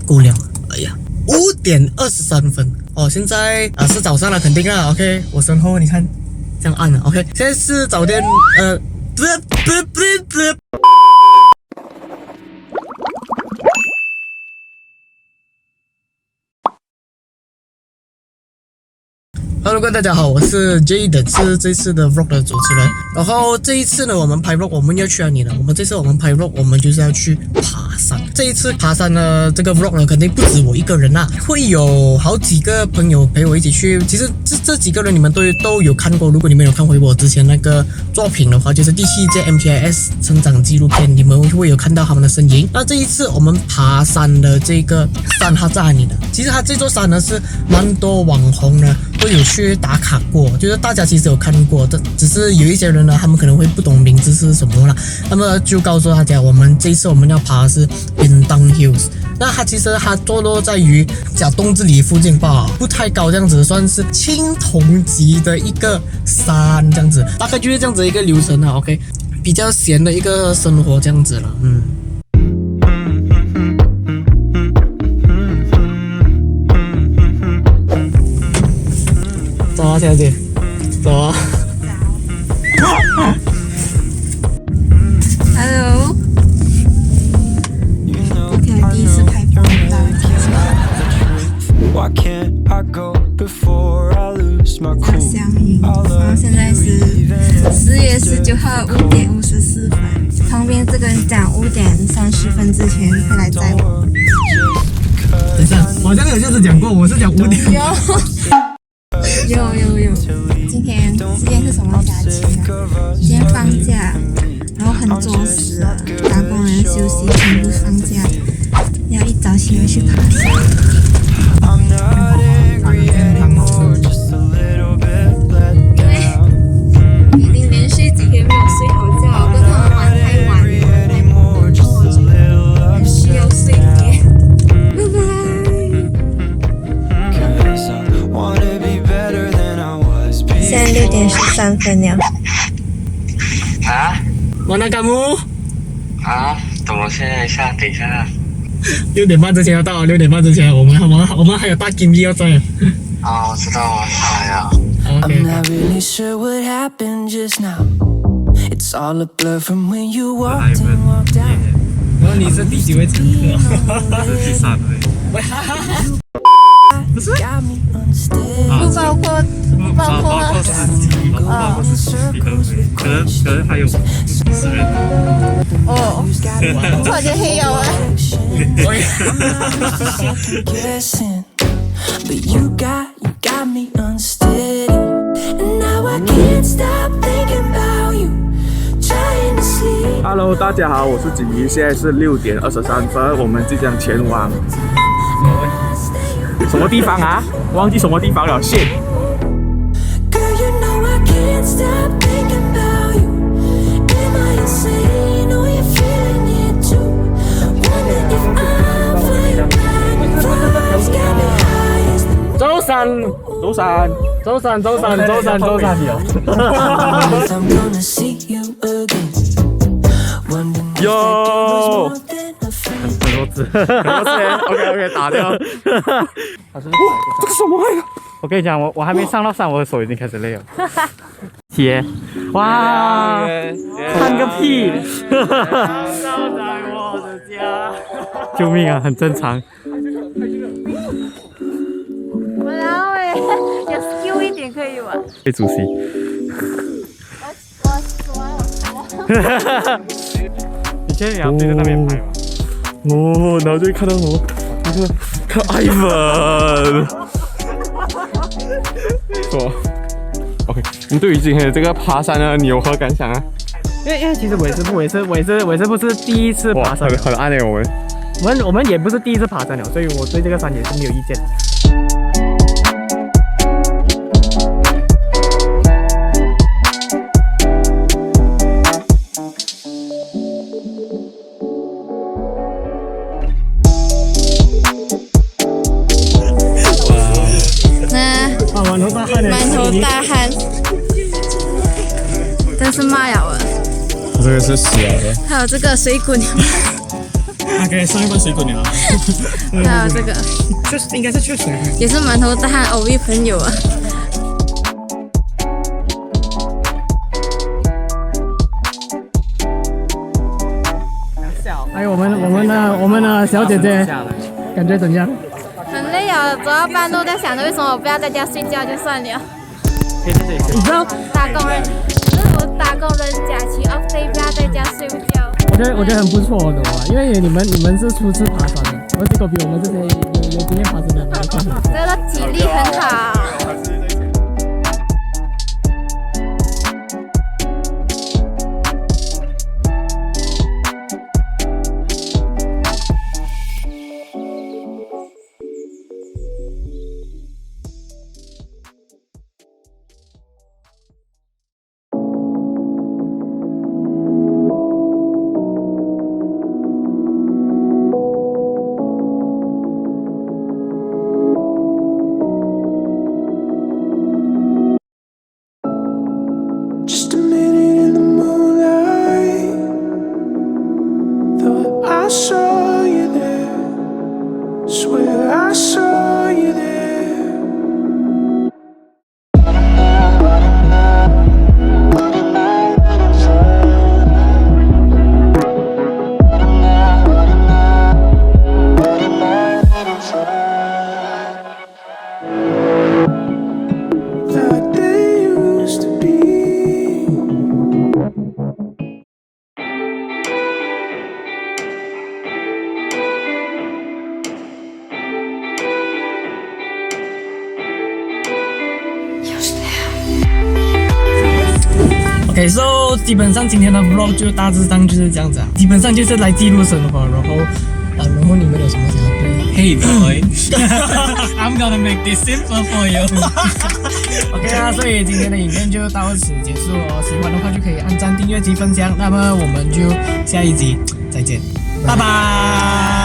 够了，哎呀，5:23哦，现在是早上了，肯定啊。OK， 我身后你看这样暗了。OK， 现在是早点不。Hello， 各位大家好，我是 Jaden， 是这次的 Vlog 的主持人。然后这一次呢，我们拍 Vlog， 我们要去哪里呢？这次我们拍 Vlog， 我们就是要去爬山。这一次爬山呢，这个 Vlog 呢，肯定不止我一个人啦，会有好几个朋友陪我一起去。其实这几个人你们都有看过，如果你们有看回我之前那个作品的话，就是第7届 MTIS 成长纪录片，你们会有看到他们的身影。那这一次我们爬山的这个山，它在哪里呢？其实它这座山呢是蛮多网红呢都有去打卡过，就是大家其实有看过，只是有一些人呢，他们可能会不懂名字是什么啦。那么就告诉大家，这一次我们要爬的是边当 Hills。那它其实坐落在于甲东这里附近吧，不太高，这样子算是青铜级的一个山，这样子大概就是这样子一个流程啊。OK， 比较闲的一个生活这样子了，走啊，小姐，走啊。Hello， OK， 第一次拍照到家乡营，然后现在是10月19号5:54，旁边这个人讲5:30之前会来载我。等一下，我好像有这次讲过，我是讲5点。有，今天是什么假期呢？今天放假，然后很作死了，打工人休息全部放假，要一早起来去爬山。因为已经连续几天没有睡好觉，跟他们玩太晚了，我真的很需要睡眠。拜拜。现在6:13了。Mana kamu？等我现在一下，等一下。6点半之前要到，6点半之前我们还有大金币要赚。我知道我来了。OK。然后你是第几位乘客？是第3位。不是？不包括可能还有10人。哦，我就黑有啊。Hello， 大家好，我是锦怡，现在是6:23，我们即将前往什么地方啊？忘记什么地方了。shit。周山有。很多次，OK， 打掉。这个什么玩意？我跟你讲，我还没上到山，我的手已经开始累了。铁，哇，看个屁！到在我的家。救命啊，很正常。我然后有 skill 一点可以吗？被主席。你现在也要对着那边拍吗？然后就会看到什么？看Ivan。说 ，OK， 你对于今天的这个爬山呢，你有何感想啊？因为其实我也是不是第一次爬山，很暗的我们也不是第一次爬山了，所以我对这个山也是没有意见。满头大汗，真是骂了啊！这个是死的。还有这个水滚，OK， 上一罐水果鸟。还有这个应该是缺水。也是馒头大汉偶遇朋友啊。还有我们的小姐姐，感觉怎样？很累啊，走到半路在想着为什么我不要在家睡觉就算了。你知道？打工人，就是我打工人假期 off day 不要在家睡午觉。我觉得很不错的嘛，因为你们是初次爬山的，而结果比我们这些有经验爬山的人快很多。这个体力很好。Just a minute in the moonlight. Thought I saw you there. Swear I saw you there. That they used to be. OK， so 基本上今天的 vlog 就大致上就是这样子啊，基本上就是来记录生活，然后你们有什么想要对Hey boy, I'm gonna make this simple for you. OK 啊，所以今天的影片就到此结束哦。喜欢的话就可以按赞、订阅及分享。那么我们就下一集再见，拜拜。